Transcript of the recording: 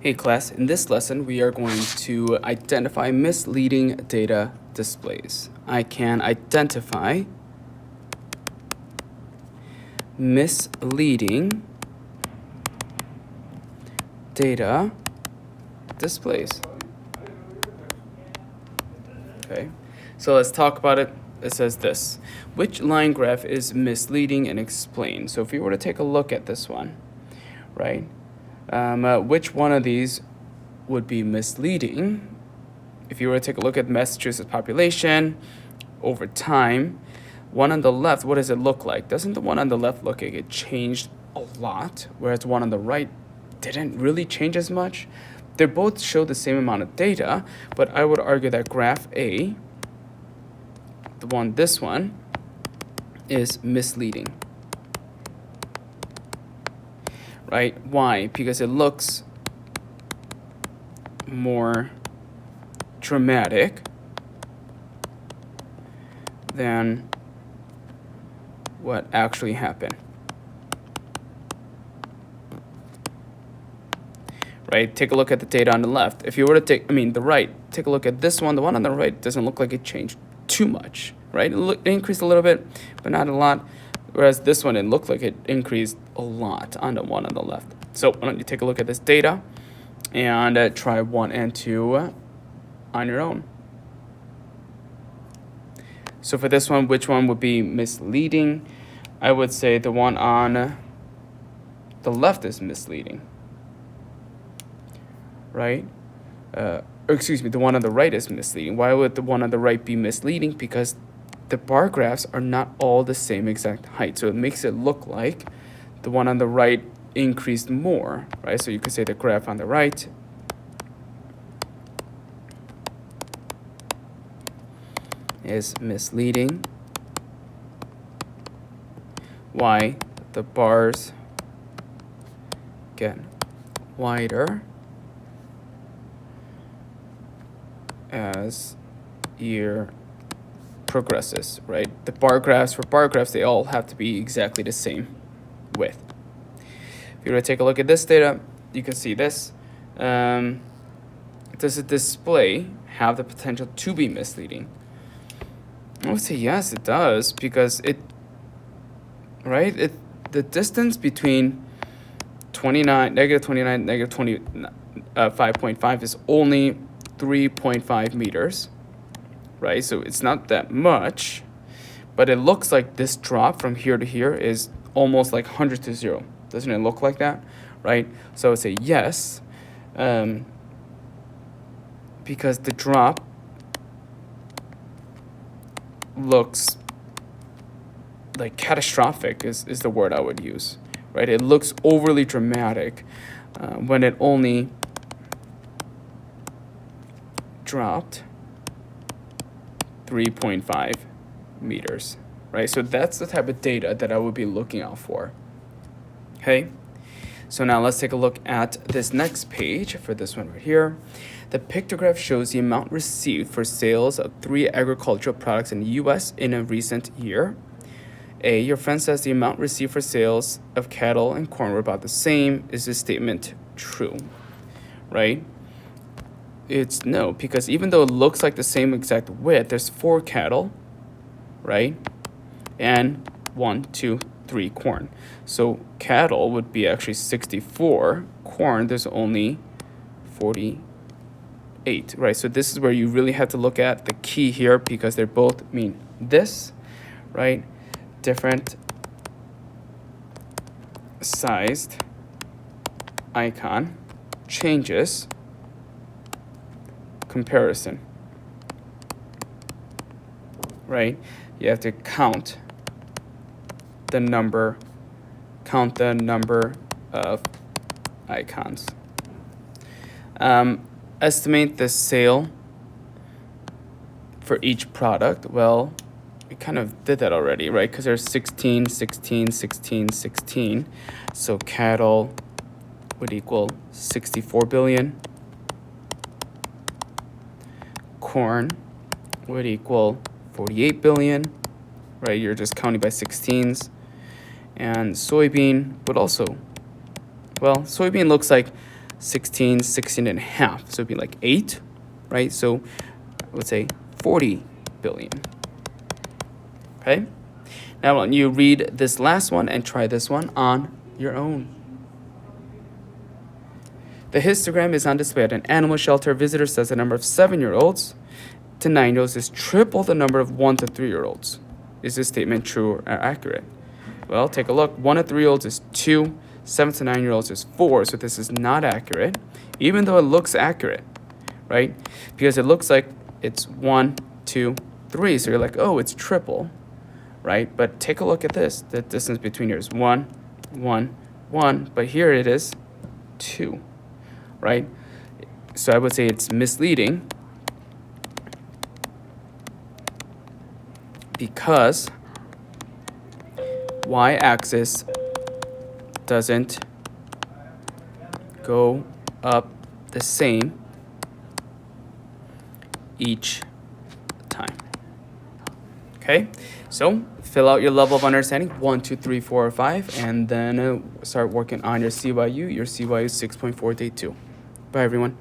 Hey class, in this lesson we are going to identify misleading data displays. I can identify misleading data displays. Okay, so let's talk about it. It says this: which line graph is misleading, and explain. So if you were to take a look at this one, right? Which one of these would be misleading? If you were to take a look at Massachusetts population over time, one on the left, what does it look like? Doesn't the one on the left look like it changed a lot, whereas the one on the right didn't really change as much? They both show the same amount of data, but I would argue that graph A, this one, is misleading. Right? Why? Because it looks more dramatic than what actually happened. Right? Take a look at the data on the left. If you were to take a look at this one. The one on the right doesn't look like it changed too much, right? It increased a little bit, but not a lot. Whereas this one, it looked like it increased a lot on the one on the left. So why don't you take a look at this data and try 1 and 2 on your own. So for this one, which one would be misleading? I would say the one on the left is misleading, right? The one on the right is misleading. Why would the one on the right be misleading? Because the bar graphs are not all the same exact height. So it makes it look like the one on the right increased more, right? So you could say the graph on the right is misleading. Why? The bars get wider as year progresses, right? The bar graphs, they all have to be exactly the same width. If you were to take a look at this data, you can see this. Does a display have the potential to be misleading? I would say yes, it does, because the distance between negative 5.5 is only 3.5 meters, right? So it's not that much, but it looks like this drop from here to here is almost like 100 to 0. Doesn't it look like that, right? So I would say yes, because the drop looks like catastrophic is the word I would use, right? It looks overly dramatic when it only dropped 3.5 meters, right? So that's the type of data that I would be looking out for. Okay, so now let's take a look at this next page for this one right here. The pictograph shows the amount received for sales of 3 agricultural products in the U.S. in a recent year. A, your friend says the amount received for sales of cattle and corn were about the same. Is this statement true? Right? It's no, because even though it looks like the same exact width, there's 4 cattle, right? And 1, 2, 3 corn. So cattle would be actually 64. Corn, there's only 48, right? So this is where you really have to look at the key here, because they both mean this, right? Different sized icon changes comparison, right? You have to count the number of icons. Estimate the sale for each product. Well, we kind of did that already, right? Because there's 16, 16, 16, 16. So cattle would equal 64 billion. Corn would equal 48 billion, right? You're just counting by 16s. And soybean would also, well, soybean looks like 16, 16 and a half. So it'd be like 8, right? So let's say 40 billion. Okay? Now why don't you read this last one and try this one on your own. The histogram is on display at an animal shelter. Visitor says the number of 7-year-olds to 9-year-olds is triple the number of 1 to 3-year-olds. Is this statement true or accurate? Well, take a look. 1 to 3-year-olds is 2. 7 to 9-year-olds is 4. So this is not accurate, even though it looks accurate, right? Because it looks like it's 1, 2, 3. So you're like, oh, it's triple, right? But take a look at this. The distance between here is 1, 1, 1. But here it is 2, right? So I would say it's misleading because y-axis doesn't go up the same each time. Okay, so fill out your level of understanding 1, 2, 3, 4, or 5, and then start working on your CYU. Your CYU 6.4 day 2. Bye, everyone.